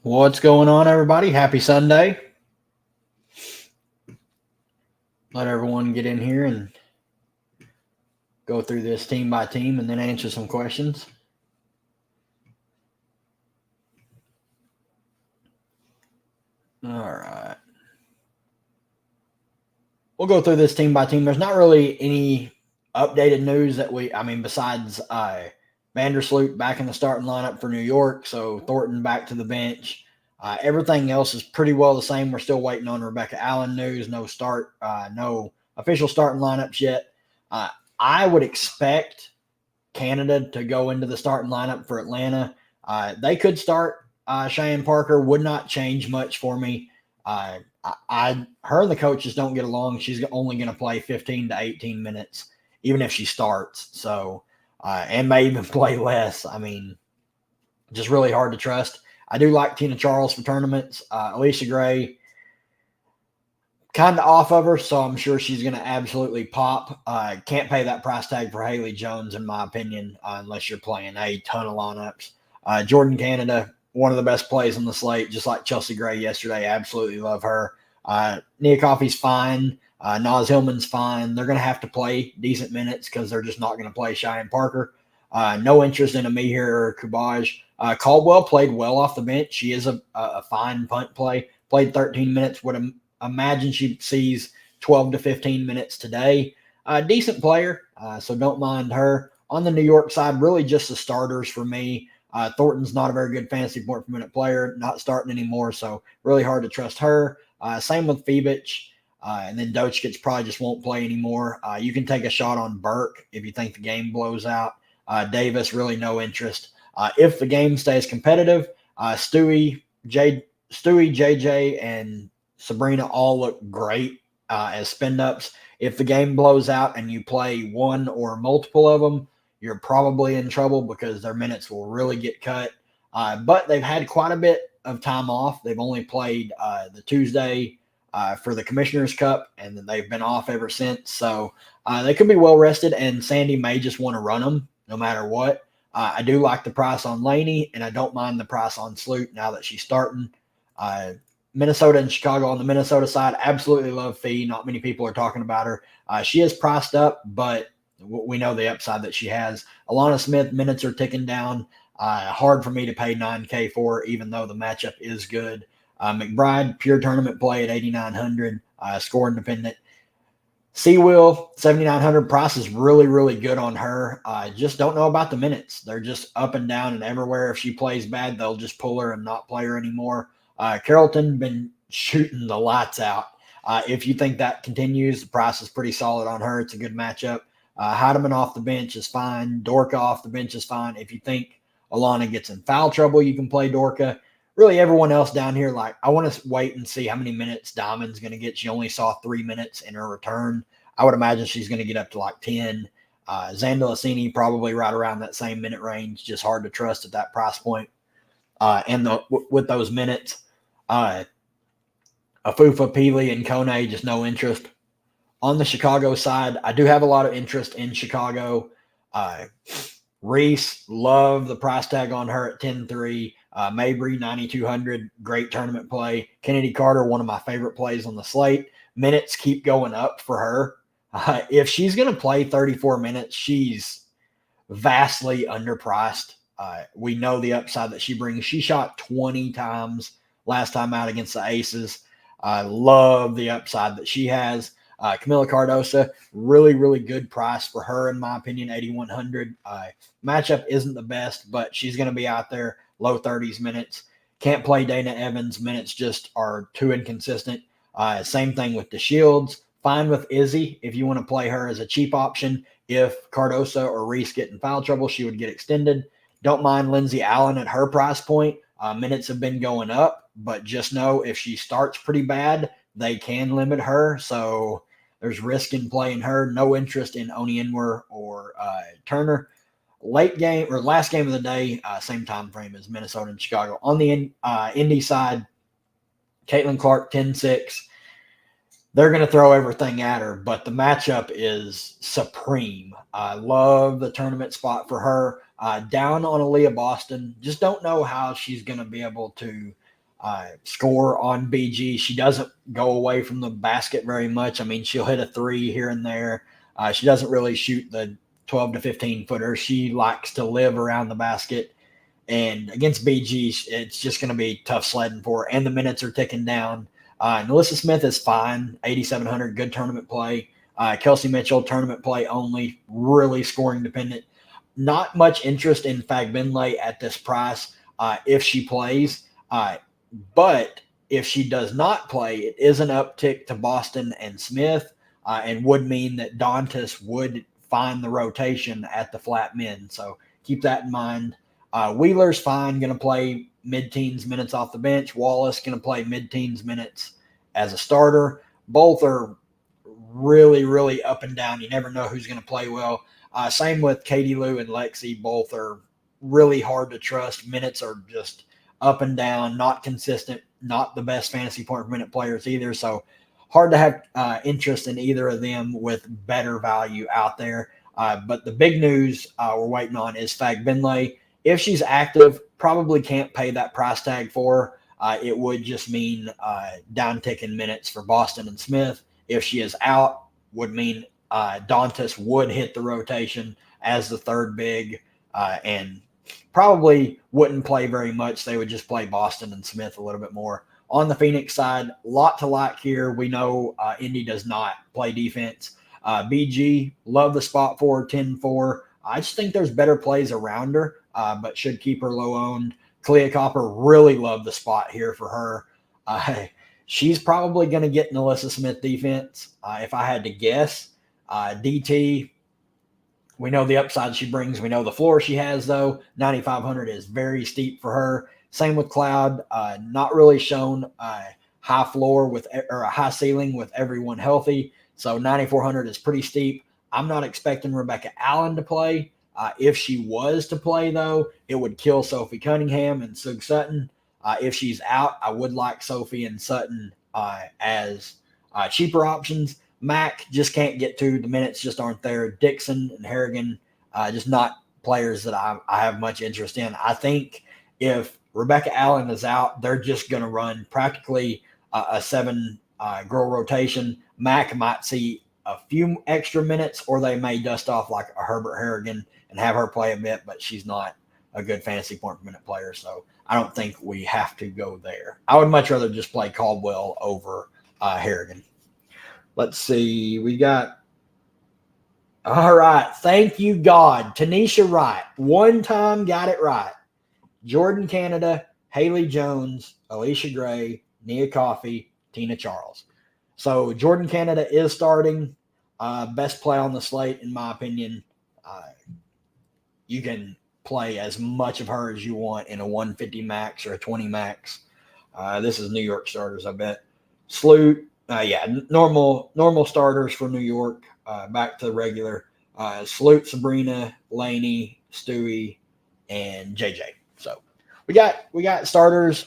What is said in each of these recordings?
What's going on, everybody? Happy Sunday. Let everyone get in here and go through this team by team and then answer some questions. All right. We'll go through this team by team. There's not really any updated news besides Vandersloot back in the starting lineup for New York. So Thornton back to the bench. Everything else is pretty well the same. We're still waiting on Rebecca Allen news. No official starting lineups yet. I would expect Canada to go into the starting lineup for Atlanta. They could start Cheyenne Parker. Would not change much for me. Her and the coaches don't get along. She's only going to play 15 to 18 minutes, even if she starts. So, and may even play less. Just really hard to trust. I do like Tina Charles for tournaments. Alicia Gray, kind of off of her, so I'm sure she's going to absolutely pop. Can't pay that price tag for Haley Jones, in my opinion, unless you're playing a ton of lineups. Jordan Canada, one of the best plays on the slate, just like Chelsea Gray yesterday. Absolutely love her. Nia Coffey's fine. Naz Hillman's fine. They're going to have to play decent minutes because they're just not going to play Cheyenne Parker. No interest in Amir or Kubaj. Caldwell played well off the bench. She is a fine punt play. Played 13 minutes. Would imagine she sees 12 to 15 minutes today. Decent player, so don't mind her. On the New York side, really just the starters for me. Thornton's not a very good fantasy point per minute player, not starting anymore, so really hard to trust her. Same with Fibich, and then Dochkich probably just won't play anymore. You can take a shot on Burke if you think the game blows out. Davis, really no interest. If the game stays competitive, Stewie, JJ, and Sabrina all look great as spin-ups. If the game blows out and you play one or multiple of them, you're probably in trouble because their minutes will really get cut. But they've had quite a bit of time off. They've only played the Tuesday for the Commissioner's Cup, and then they've been off ever since. So they could be well rested, and Sandy may just want to run them no matter what. I do like the price on Laney, and I don't mind the price on Sloot now that she's starting. Minnesota and Chicago on the Minnesota side, absolutely love Fee. Not many people are talking about her. She is priced up, but we know the upside that she has. Alana Smith, minutes are ticking down. Hard for me to pay $9K for, even though the matchup is good. McBride, pure tournament play at 8,900, score independent. Seawill, 7,900. Price is really, really good on her. Just don't know about the minutes. They're just up and down and everywhere. If she plays bad, they'll just pull her and not play her anymore. Carrollton been shooting the lights out. If you think that continues, the price is pretty solid on her. It's a good matchup. Heidemann off the bench is fine. Dorka off the bench is fine. If you think Alana gets in foul trouble, you can play Dorka. Really, everyone else down here, I want to wait and see how many minutes Diamond's going to get. She only saw 3 minutes in her return. I would imagine she's going to get up to 10. Zandalasini probably right around that same minute range. Just hard to trust at that price point. With those minutes, Afufa, Peely, and Kone, just no interest. On the Chicago side, I do have a lot of interest in Chicago. Reese, love the price tag on her at 10-3. Mabry, 9,200, great tournament play. Kennedy Carter, one of my favorite plays on the slate. Minutes keep going up for her. If she's going to play 34 minutes, she's vastly underpriced. We know the upside that she brings. She shot 20 times last time out against the Aces. I love the upside that she has. Camila Cardosa, really, really good price for her, in my opinion, 8,100. Matchup isn't the best, but she's going to be out there, low 30s minutes. Can't play Dana Evans. Minutes just are too inconsistent. Same thing with the Shields. Fine with Izzy if you want to play her as a cheap option. If Cardosa or Reese get in foul trouble, she would get extended. Don't mind Lindsay Allen at her price point. Minutes have been going up, but just know if she starts pretty bad, they can limit her. So there's risk in playing her. No interest in Wnba or Turner. Late game or last game of the day, same time frame as Minnesota and Chicago. On the Indy side, Caitlin Clark, 10-6. They're going to throw everything at her, but the matchup is supreme. I love the tournament spot for her. Down on Aaliyah Boston. Just don't know how she's going to be able to score on BG. She doesn't go away from the basket very much. I mean, she'll hit a three here and there. She doesn't really shoot the 12 to 15 footer. She likes to live around the basket. And against BG, it's just going to be tough sledding for her. And the minutes are ticking down. Melissa Smith is fine, 8,700, good tournament play. Kelsey Mitchell, tournament play only, really scoring dependent. Not much interest in Fagbinley at this price if she plays. But if she does not play, it is an uptick to Boston and Smith and would mean that Dantas would find the rotation at the flat men. So keep that in mind. Wheeler's fine, going to play mid-teens minutes off the bench. Wallace going to play mid-teens minutes as a starter. Both are really, really up and down. You never know who's going to play well. Same with Katie Lou and Lexi. Both are really hard to trust. Minutes are just up and down, not consistent, not the best fantasy point per minute players either. So hard to have interest in either of them with better value out there. But the big news we're waiting on is Fagbinley. If she's active, probably can't pay that price tag for her. It would just mean downtick in minutes for Boston and Smith. If she is out, would mean Dantas would hit the rotation as the third big and probably wouldn't play very much. They would just play Boston and Smith a little bit more. On the Phoenix side, a lot to like here. We know Indy does not play defense. BG, love the spot forward, 10-4. I just think there's better plays around her, but should keep her low owned. Clea Copper, really love the spot here for her. She's probably going to get Melissa Smith defense if I had to guess. DT, we know the upside she brings. We know the floor she has, though. 9,500 is very steep for her. Same with Cloud. Not really shown high floor or a high ceiling with everyone healthy. So 9,400 is pretty steep. I'm not expecting Rebecca Allen to play. If she was to play, though, it would kill Sophie Cunningham and Sug Sutton. If she's out, I would like Sophie and Sutton as cheaper options. Mac just can't get to. The minutes just aren't there. Dixon and Harrigan, just not players that I have much interest in. I think if Rebecca Allen is out, they're just going to run practically a 7-girl rotation. Mac might see a few extra minutes, or they may dust off like a Herbert Harrigan and have her play a bit, but she's not a good fantasy point per minute player. So I don't think we have to go there. I would much rather just play Caldwell over Harrigan. Let's see. We got, all right. Thank you, God. Tanisha Wright. One time got it right. Jordan Canada, Haley Jones, Alicia Gray, Nia Coffey, Tina Charles. So Jordan Canada is starting. Best play on the slate, in my opinion. You can play as much of her as you want in a 150 max or a 20 max. This is New York starters, I bet. Sloot, normal starters for New York. Back to the regular. Sloot, Sabrina, Laney, Stewie, and JJ. So we got starters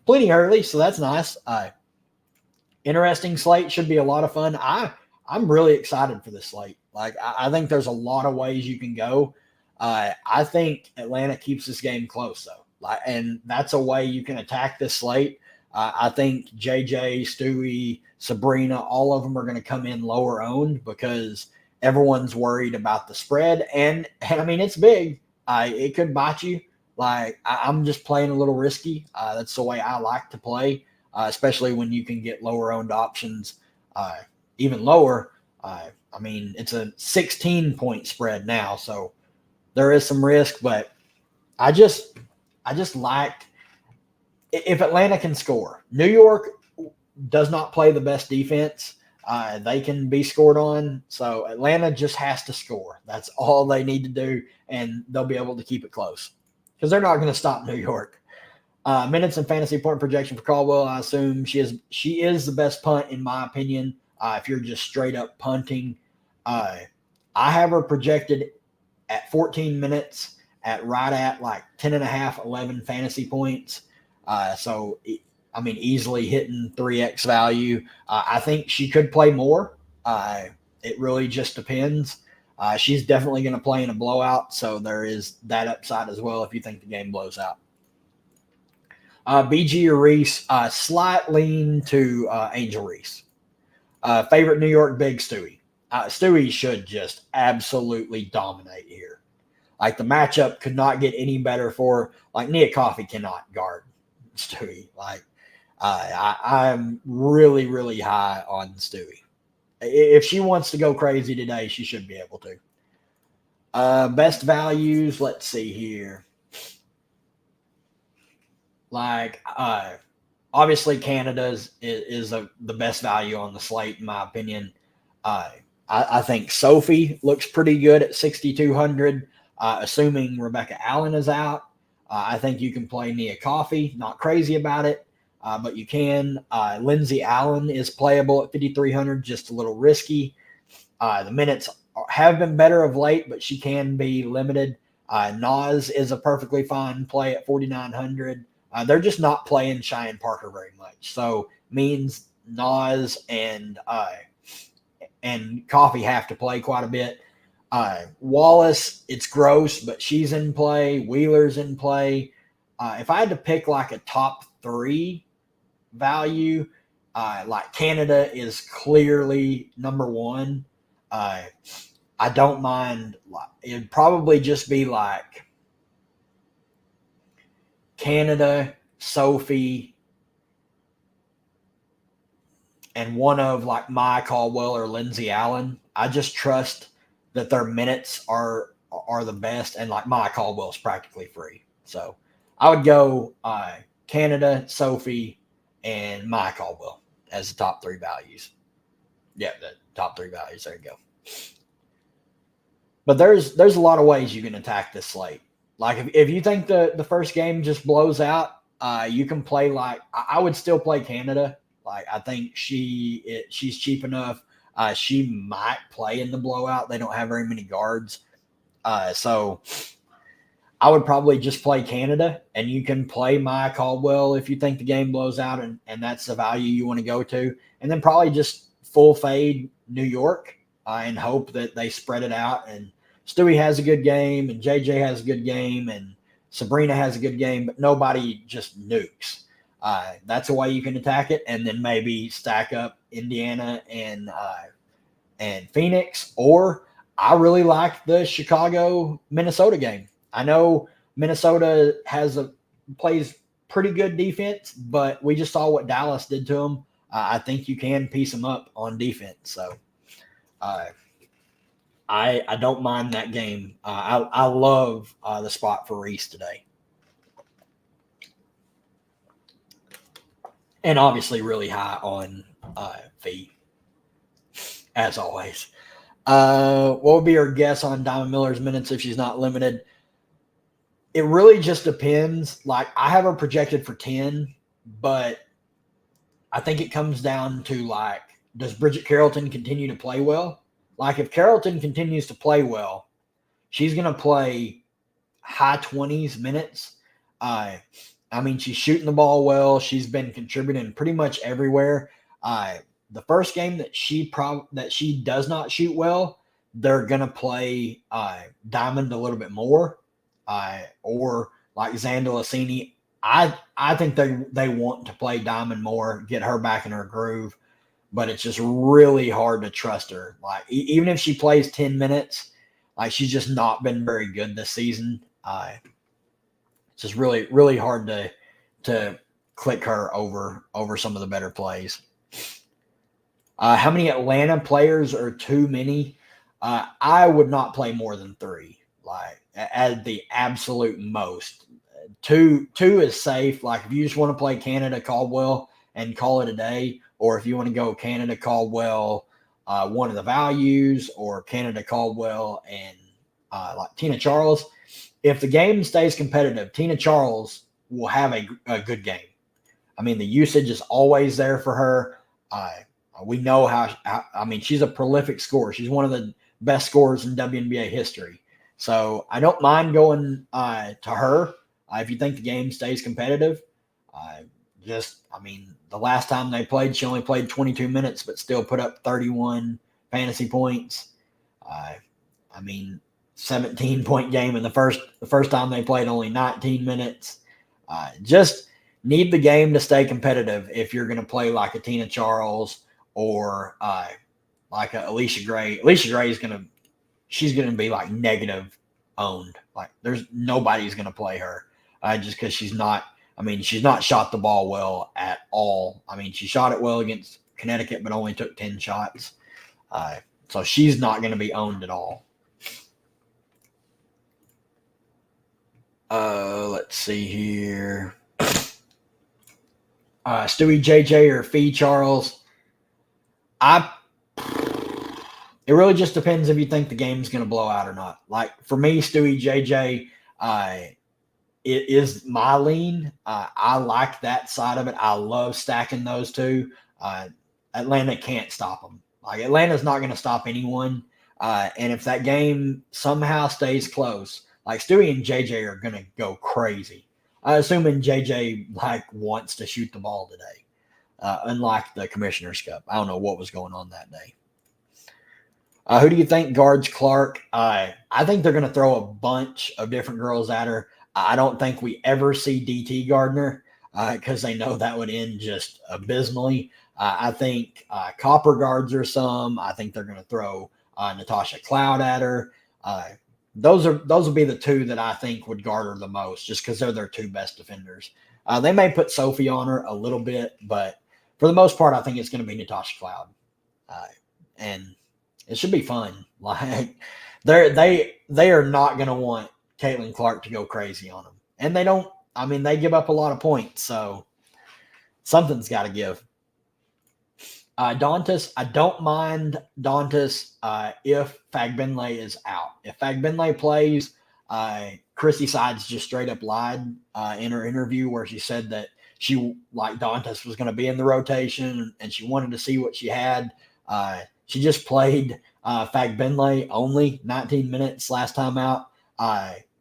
plenty early, so that's nice. Interesting slate, should be a lot of fun. I'm really excited for this slate. Like I think there's a lot of ways you can go. I think Atlanta keeps this game close though, and that's a way you can attack this slate. I think JJ, Stewie, Sabrina, all of them are going to come in lower owned because everyone's worried about the spread, and I mean it's big. It could bite you. Like I'm just playing a little risky. That's the way I like to play, especially when you can get lower owned options, even lower. I mean it's a 16-point spread now, so there is some risk, but I just like if Atlanta can score. New York does not play the best defense. They can be scored on. So Atlanta just has to score. That's all they need to do, and they'll be able to keep it close because they're not going to stop New York. Minutes and fantasy point projection for Caldwell, I assume she is the best punt in my opinion. If you're just straight up punting, I have her projected at 14 minutes at right at like 10.5, 11 fantasy points. So, I mean, easily hitting 3x value. I think she could play more. It really just depends. She's definitely going to play in a blowout, so there is that upside as well if you think the game blows out. BG or Reese, slight lean to Angel Reese. Favorite New York big Stewie. Stewie should just absolutely dominate here. Like the matchup could not get any better for like Nia Coffee cannot guard Stewie. Like I'm really, really high on Stewie. If she wants to go crazy today, she should be able to. Best values, let's see here. Like obviously Canada's is the best value on the slate in my opinion. I think Sophie looks pretty good at 6,200. Assuming Rebecca Allen is out, I think you can play Nia Coffee. Not crazy about it, but you can. Lindsay Allen is playable at 5,300, just a little risky. The minutes have been better of late, but she can be limited. Nas is a perfectly fine play at 4,900. They're just not playing Cheyenne Parker very much, so means Nas and Coffee have to play quite a bit. Wallace, it's gross, but she's in play. Wheeler's in play. If I had to pick like a top 3 value, like Canada is clearly number 1. I don't mind. It'd probably just be like Canada, Sophie, and one of like Maya Caldwell or Lindsay Allen. I just trust that their minutes are the best, and like Maya Caldwell is practically free. So I would go Canada, Sophie, and Maya Caldwell as the top 3 values. Yeah, the top 3 values. There you go. But there's a lot of ways you can attack this slate. Like if you think the first game just blows out, you can play like I would still play Canada. Like I think she's cheap enough. She might play in the blowout. They don't have very many guards, so I would probably just play Canada, and you can play Maya Caldwell if you think the game blows out, and that's the value you want to go to, and then probably just full fade New York and hope that they spread it out. And Stewie has a good game, and JJ has a good game, and Sabrina has a good game, but nobody just nukes. That's a way you can attack it, and then maybe stack up Indiana and Phoenix. Or I really like the Chicago Minnesota game. I know Minnesota plays pretty good defense, but we just saw what Dallas did to them. I think you can piece them up on defense. So I don't mind that game. I love the spot for Reese today. And obviously really high on fee, as always. What would be your guess on Diamond Miller's minutes if she's not limited? It really just depends. Like, I have her projected for 10, but I think it comes down to, like, does Bridget Carrollton continue to play well? Like, if Carrollton continues to play well, she's going to play high 20s minutes. I mean, she's shooting the ball well. She's been contributing pretty much everywhere. The first game that she does not shoot well, they're going to play Diamond a little bit more. Or like Xanda Lassini, I think they want to play Diamond more, get her back in her groove, but it's just really hard to trust her. Like even if she plays 10 minutes, like she's just not been very good this season. It's just really, really hard to click her over some of the better plays. How many Atlanta players are too many? I would not play more than 3. Like at the absolute most. Two is safe. Like if you just want to play Canada Caldwell and call it a day, or if you want to go Canada Caldwell, one of the values, or Canada Caldwell and like Tina Charles. If the game stays competitive, Tina Charles will have a good game. I mean, the usage is always there for her. We know how I mean, she's a prolific scorer. She's one of the best scorers in WNBA history. So I don't mind going to her if you think the game stays competitive. The last time they played, she only played 22 minutes, but still put up 31 fantasy points. 17-point game in the first time they played, only 19 minutes. Just need the game to stay competitive if you're going to play like a Tina Charles or like a Alicia Gray. Alicia Gray is going to she's going to be like negative owned. Like there's nobody's going to play her just because she's not. I mean, she's not shot the ball well at all. I mean, she shot it well against Connecticut, but only took 10 shots. So she's not going to be owned at all. Let's see here. Stewie JJ or Fee Charles. It really just depends if you think the game's going to blow out or not. Like for me, Stewie JJ, it is my lean. I like that side of it. I love stacking those two. Atlanta can't stop them. Like Atlanta's not going to stop anyone. And if that game somehow stays close, like Stewie and JJ are going to go crazy. Assuming JJ like wants to shoot the ball today, unlike the Commissioner's Cup. I don't know what was going on that day. Who do you think guards Clark? I think they're going to throw a bunch of different girls at her. I don't think we ever see DT Gardner because they know that would end just abysmally. I think Copper guards her some. I think they're going to throw Natasha Cloud at her. Those will be the two that I think would guard her the most just because they're their two best defenders. They may put Sophie on her a little bit, but for the most part, I think it's going to be Natasha Cloud. And it should be fun. Like they are not going to want Caitlin Clark to go crazy on them. And they don't, I mean, they give up a lot of points. So something's got to give. Dantas, I don't mind Dantas if Fagbenle is out. If Fagbenle plays, Chrissy Sides just straight up lied in her interview where she said that she, like Dantas, was going to be in the rotation and she wanted to see what she had. She just played Fagbenle only 19 minutes last time out.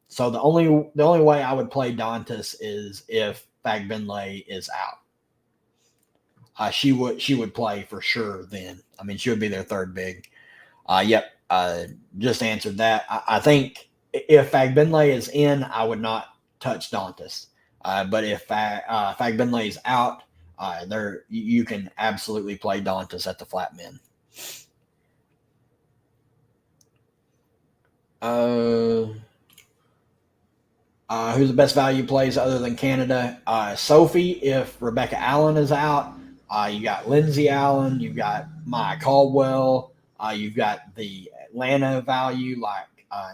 So the only way I would play Dantas is if Fagbenle is out. She would play for sure then. I mean, she would be their third big. Yep, just answered that. I think if Fagbenle is in, I would not touch Dantas. But if Fagbenle is out, you can absolutely play Dantas at the flat men. Who's the best value plays other than Canada? Sophie, if Rebecca Allen is out. You got Lindsay Allen. You've got Maya Caldwell. You've got the Atlanta value like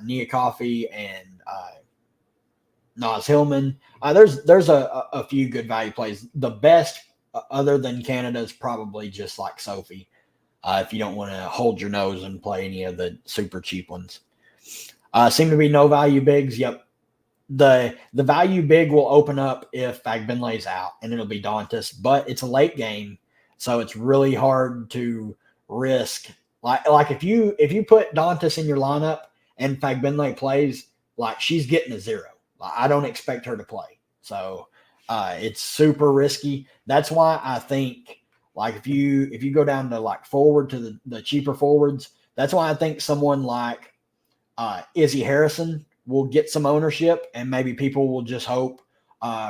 Nia Coffey and Naz Hillman. There's a few good value plays. The best other than Canada is probably just like Sophie. If you don't want to hold your nose and play any of the super cheap ones. Seem to be no value bigs. Yep. The value big will open up if Fagbenle's out, and it'll be Dantas. But it's a late game, so it's really hard to risk. Like if you put Dantas in your lineup and Fagbenle plays, like she's getting a 0. I don't expect her to play, so it's super risky. That's why I think like if you go down to like forward to the cheaper forwards, that's why I think someone like Izzy Harrison will get some ownership, and maybe people will just hope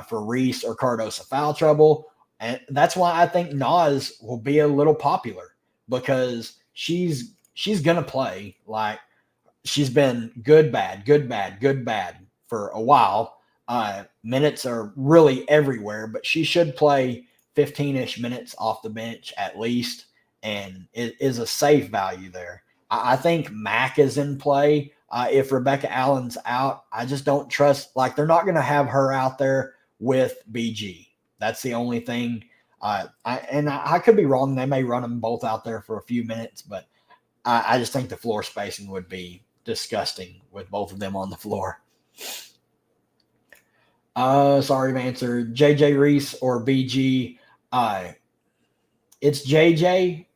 for Reese or Cardosa foul trouble. And that's why I think Naz will be a little popular because she's going to play. Like she's been good, bad for a while. Minutes are really everywhere, but she should play 15-ish minutes off the bench at least, and it is a safe value there. I think Mac is in play. If Rebecca Allen's out, I just don't trust. Like they're not going to have her out there with BG. That's the only thing. I could be wrong. They may run them both out there for a few minutes, but I just think the floor spacing would be disgusting with both of them on the floor. Sorry to answer. JJ Reese or BG. It's JJ.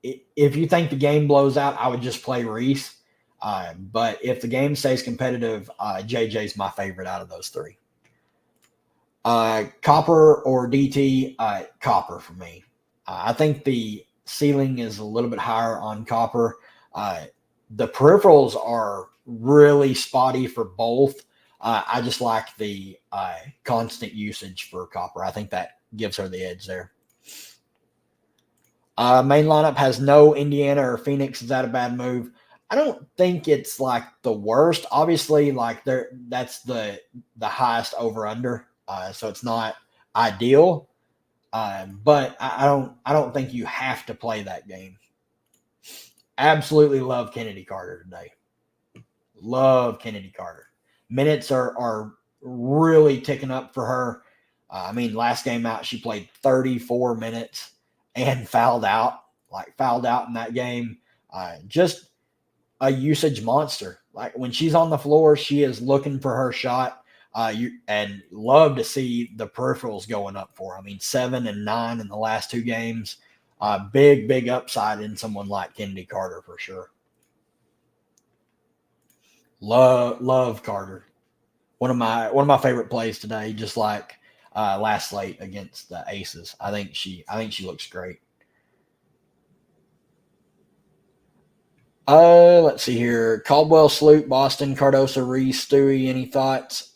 If you think the game blows out, I would just play Reese. But if the game stays competitive, JJ's my favorite out of those three. Copper or DT, Copper for me. I think the ceiling is a little bit higher on Copper. The peripherals are really spotty for both. I just like the constant usage for Copper. I think that gives her the edge there. Main lineup has no Indiana or Phoenix. Is that a bad move? I don't think it's like the worst. Obviously, like that's the highest over under, so it's not ideal. But I don't think you have to play that game. Absolutely love Kennedy Carter today. Love Kennedy Carter. Minutes are really ticking up for her. I mean, last game out, she played 34 minutes and fouled out. Like, fouled out in that game. Just a usage monster. Like, when she's on the floor, she is looking for her shot. And love to see the peripherals going up for her. I mean, 7 and 9 in the last 2 games. Big upside in someone like Kennedy Carter for sure. Love Carter. One of my favorite plays today, just like last slate against the Aces. I think she looks great. Let's see here. Caldwell, Sloot, Boston, Cardoso, Reese, Stewie. Any thoughts?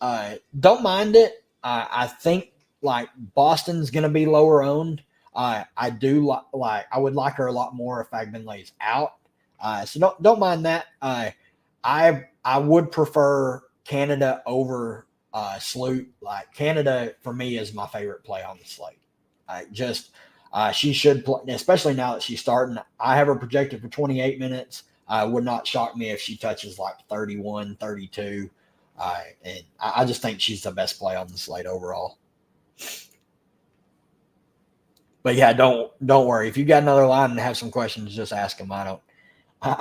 Don't mind it. I think like Boston's gonna be lower owned. I do like. I would like her a lot more if Agbenlay's out. So don't mind that. I would prefer Canada over Sloot. Like Canada for me is my favorite play on the slate. She should play, especially now that she's starting. I have her projected for 28 minutes. Would not shock me if she touches like 31, 32. And I just think she's the best play on the slate overall. But yeah, don't worry. If you got another line and have some questions, just ask them. I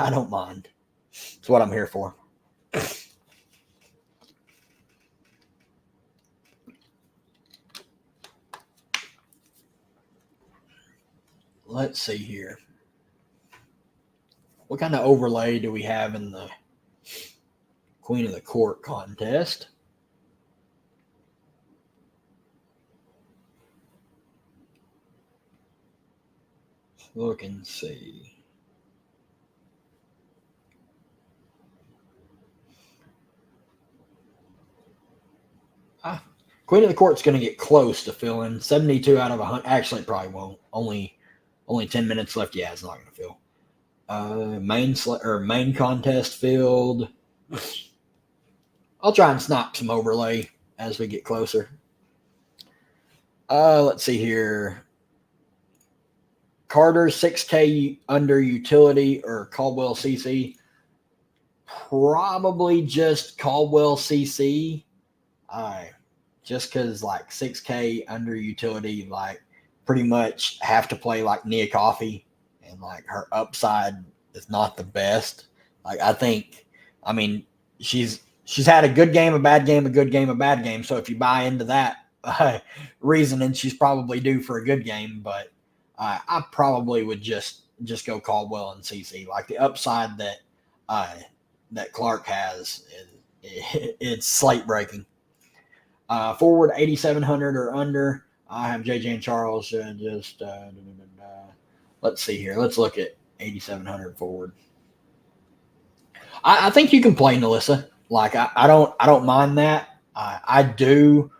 don't mind. It's what I'm here for. Let's see here. What kind of overlay do we have in the Queen of the Court contest? Look and see. Queen of the Court's going to get close to filling. 72 out of 100. Actually, it probably won't. Only 10 minutes left. Yeah, it's not going to fill. Main contest filled. I'll try and snap some overlay as we get closer. Let's see here. Carter 6K under utility or Caldwell CC. Probably just Caldwell CC. Just because like 6K under utility, like pretty much have to play like Nia Coffee, and like her upside is not the best. Like I mean, she's had a good game, a bad game, a good game, a bad game. So if you buy into that reasoning, she's probably due for a good game. But I probably would just go Caldwell and CC. Like the upside that Clark has, it's slate breaking. Forward 8,700 or under. I have JJ and Charles. Let's see here. Let's look at 8,700 forward. I think you can play Nalissa. Like I don't mind that. I do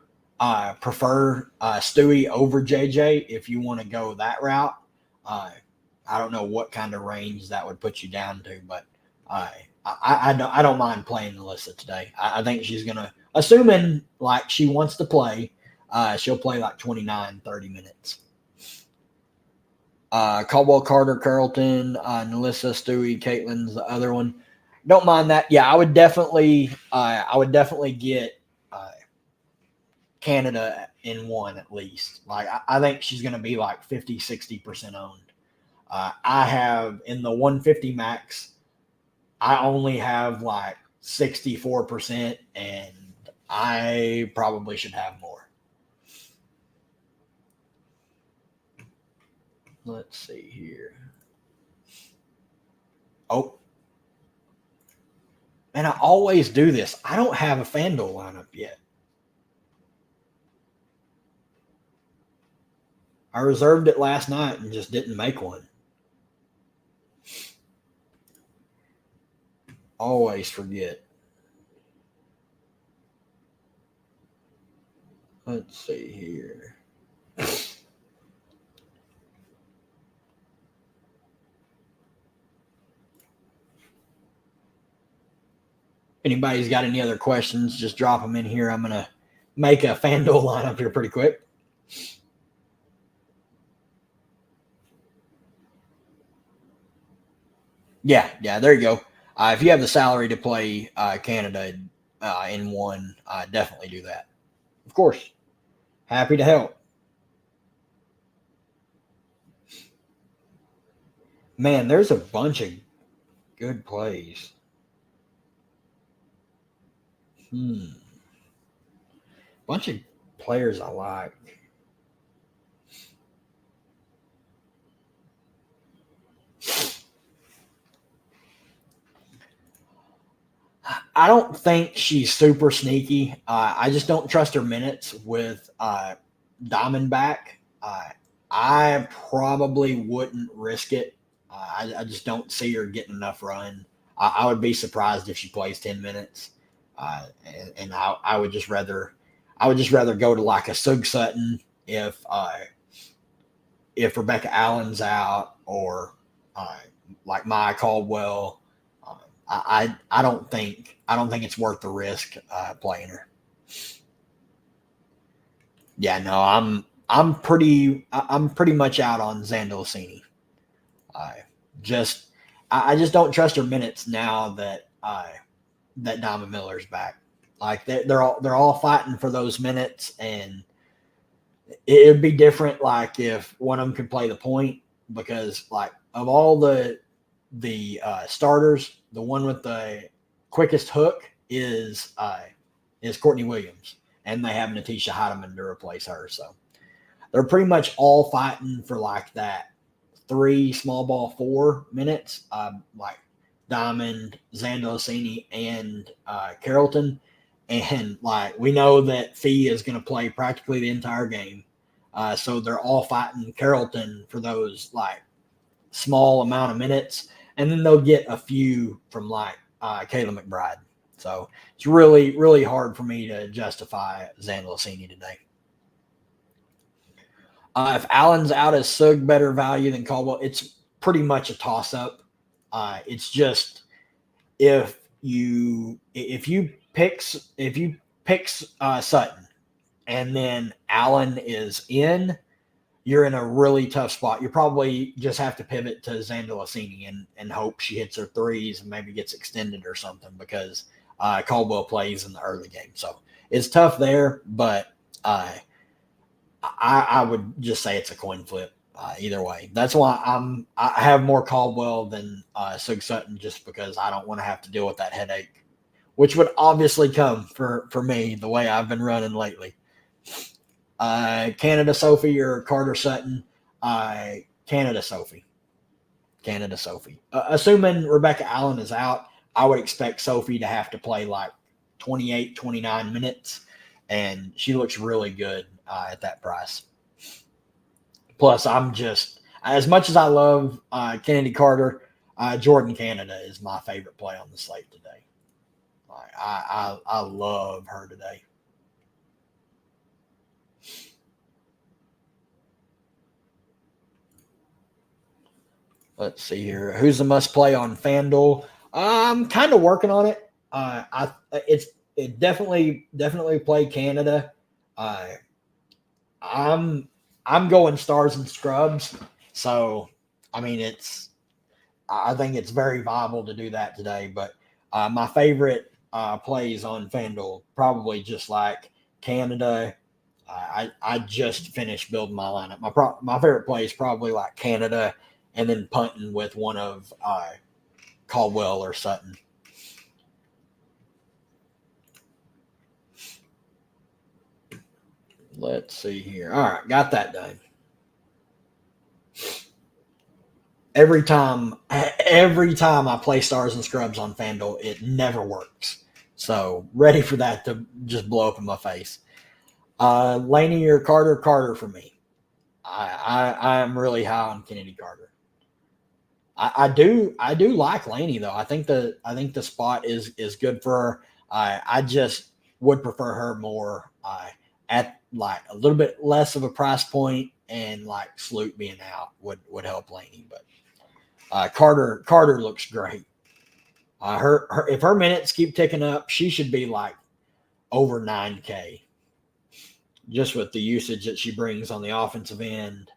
prefer Stewie over JJ if you want to go that route. I don't know what kind of range that would put you down to, but I don't mind playing Nalissa today. I think she's gonna, assuming like she wants to play, she'll play like 29, 30 minutes. Caldwell, Carter, Carlton, Nalissa, Stewie, Caitlin's the other one. Don't mind that. Yeah, I would definitely get Canada in one at least. Like I think she's going to be like 50, 60% owned. I have in the 150 max, I only have like 64%, and I probably should have more. Let's see here. Oh, and I always do this. I don't have a FanDuel lineup yet. I reserved it last night and just didn't make one. Always forget. Let's see here. Anybody's got any other questions, just drop them in here. I'm going to make a FanDuel lineup here pretty quick. Yeah, there you go. If you have the salary to play Canada in one, definitely do that. Of course. Happy to help. Man, there's a bunch of good plays. Bunch of players I like. I don't think she's super sneaky. I just don't trust her minutes with Diamondback. I probably wouldn't risk it. I just don't see her getting enough run. I would be surprised if she plays 10 minutes. And I would just rather go to like a Sug Sutton if Rebecca Allen's out, or like Maya Caldwell. I don't think it's worth the risk playing her. Yeah, no, I'm pretty much out on Zandolosini. I just don't trust her minutes now that that Diamond Miller's back. Like they're all fighting for those minutes, and it'd be different like if one of them could play the point, because like of all the starters, the one with the quickest hook is Courtney Williams, and they have Natisha Heidemann to replace her. So they're pretty much all fighting for like that 3 small ball 4 minutes, like Diamond, Zandolosini, and Carrollton. And like we know that Fee is going to play practically the entire game, so they're all fighting Carrollton for those like small amount of minutes, and then they'll get a few from like Kayla McBride. So it's really, really hard for me to justify Zandolosini today. If Allen's out, is Sug better value than Caldwell? It's pretty much a toss up. It's just if you pick Sutton and then Allen is in, you're in a really tough spot. You probably just have to pivot to Zandolosini and hope she hits her threes and maybe gets extended or something, because Caldwell plays in the early game. So it's tough there, but I would just say it's a coin flip either way. That's why I have more Caldwell than Sug Sutton, just because I don't want to have to deal with that headache, which would obviously come for me the way I've been running lately. Canada Sophie or Carter Sutton? Canada Sophie. Assuming Rebecca Allen is out, I would expect Sophie to have to play like 28, 29 minutes, and she looks really good at that price. Plus, I'm just, as much as I love Kennedy Carter, Jordan Canada is my favorite play on the slate today. I love her today. Let's see here. Who's the must play on FanDuel? I'm kind of working on it. It definitely play Canada. I'm going stars and scrubs. So I mean, I think it's very viable to do that today. But my favorite plays on FanDuel, probably just like Canada. I just finished building my lineup. My favorite play is probably like Canada, and then punting with one of Caldwell or Sutton. Let's see here. All right, got that done. Every time I play stars and scrubs on FanDuel, it never works. So ready for that to just blow up in my face. Laney or Carter for me. I am really high on Kennedy Carter. I do like Laney though. I think the spot is good for her. I just would prefer her more at like a little bit less of a price point, and like Sloot being out would help Laney. But Carter looks great. Her if her minutes keep ticking up, she should be like over 9K just with the usage that she brings on the offensive end.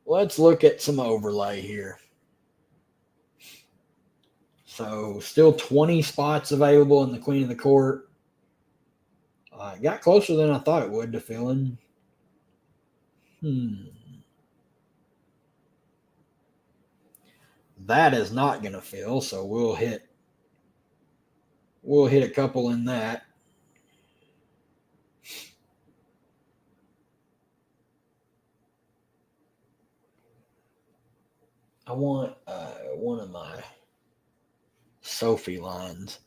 Let's look at some overlay here. So still 20 spots available in the Queen of the Court. Got closer than I thought it would to filling. That is not going to fill, so we'll hit a couple in that. I want one of my Sophie lines.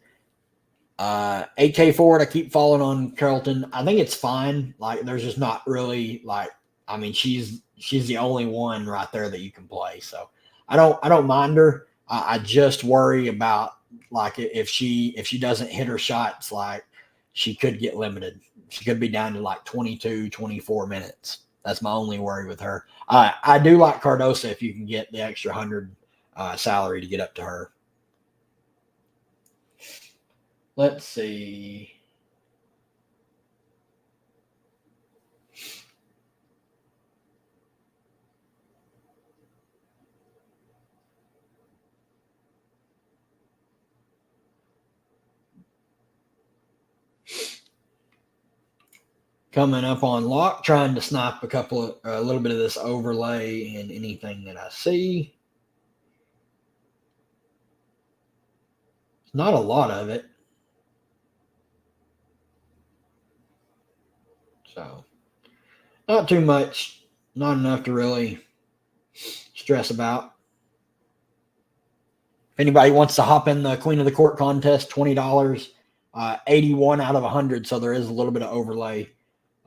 8K forward, I keep following on Carrollton. I think it's fine. Like, there's just not really like. I mean, she's the only one right there that you can play. So I don't mind her. I just worry about like if she doesn't hit her shots, like she could get limited. She could be down to like 22, 24 minutes. That's my only worry with her. I do like Cardosa if you can get the extra 100 salary to get up to her. Let's see. Coming up on lock, trying to snipe a little bit of this overlay in anything that I see. Not a lot of it. So, not too much. Not enough to really stress about. If anybody wants to hop in the Queen of the Court contest, $20, 81 out of 100. So there is a little bit of overlay.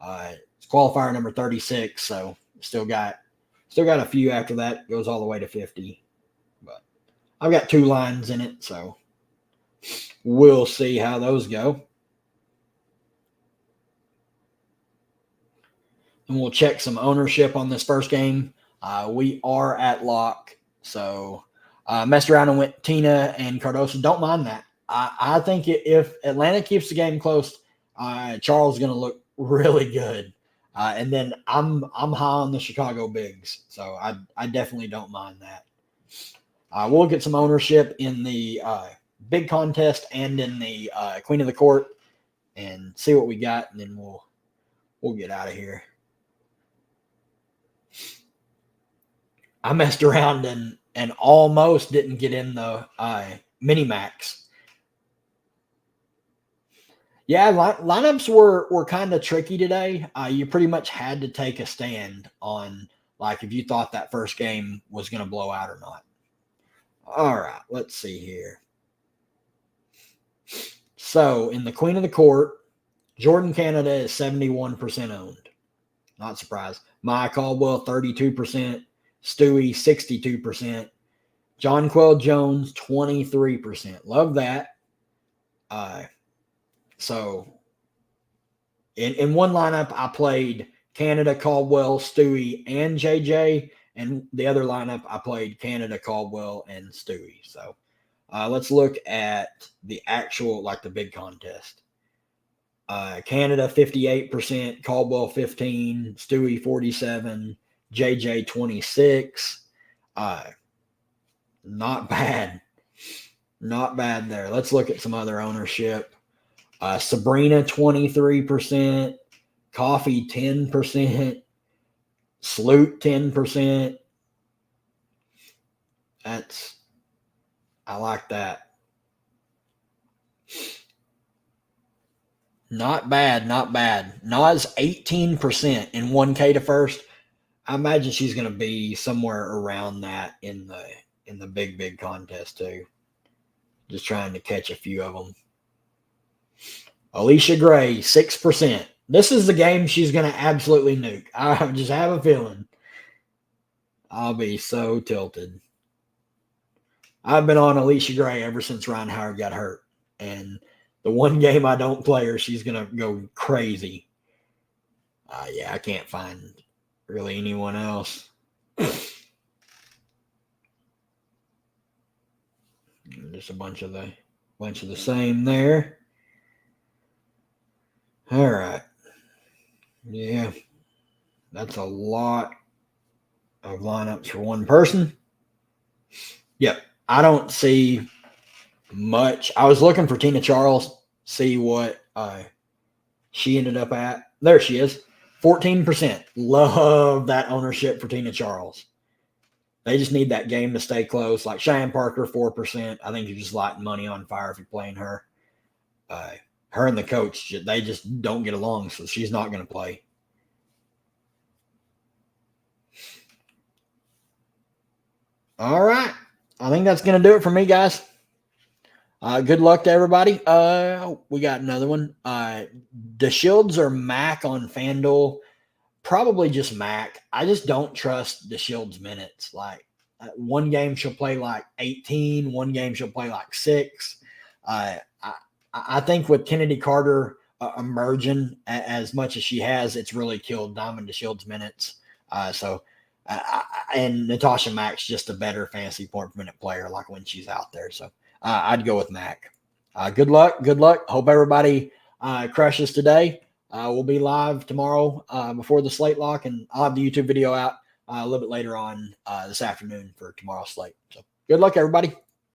It's qualifier number 36. So still got a few after that. Goes all the way to 50. But I've got 2 lines in it, so we'll see how those go. And we'll check some ownership on this first game. We are at lock, so messed around and went Tina and Cardoso. Don't mind that. I think if Atlanta keeps the game close, Charles is going to look really good. And then I'm high on the Chicago bigs, so I definitely don't mind that. We'll get some ownership in the big contest and in the Queen of the Court and see what we got, and then we'll get out of here. I messed around and almost didn't get in the mini max. Yeah, lineups were kind of tricky today. You pretty much had to take a stand on like if you thought that first game was going to blow out or not. All right, let's see here. So in the Queen of the Court, Jordan Canada is 71% owned. Not surprised. Maya Caldwell, 32%. Stewie, 62%. John Quell Jones, 23%. Love that. So in one lineup, I played Canada, Caldwell, Stewie, and JJ. And the other lineup, I played Canada, Caldwell, and Stewie. So let's look at the actual, like the big contest. Canada, 58%, Caldwell, 15%, Stewie, 47%, JJ, 26%. Not bad. Not bad there. Let's look at some other ownership. Sabrina, 23%. Coffee, 10%. Sloot, 10%. I like that. Not bad, not bad. Nas, 18% in 1K to first. I imagine she's going to be somewhere around that in the big contest too. Just trying to catch a few of them. Alicia Gray, 6%. This is the game she's going to absolutely nuke. I just have a feeling. I'll be so tilted. I've been on Alicia Gray ever since Ryan Howard got hurt. And The one game I don't play her, she's going to go crazy. Yeah, I can't find really anyone else. Just a bunch of the same there. All right. Yeah, that's a lot of lineups for one person. Yep, I don't see much. I was looking for Tina Charles, see what she ended up at. There she is, 14%. Love that ownership for Tina Charles. They just need that game to stay close. Like Cheyenne Parker, 4%. I think you're just lighting money on fire if you're playing her. Her and the coach, they just don't get along, so she's not going to play. All right. I think that's going to do it for me, guys. Good luck to everybody. We got another one. DeShields or Mac on FanDuel? Probably just Mac. I just don't trust DeShields minutes. Like one game she'll play like 18, one game she'll play like 6. I think with Kennedy Carter emerging as much as she has, it's really killed Diamond DeShields minutes. And Natasha Mack's just a better fantasy point per minute player, like when she's out there. So I'd go with Mac. Good luck. Good luck. Hope everybody crushes today. We'll be live tomorrow before the slate lock, and I'll have the YouTube video out a little bit later on this afternoon for tomorrow's slate. So good luck, everybody.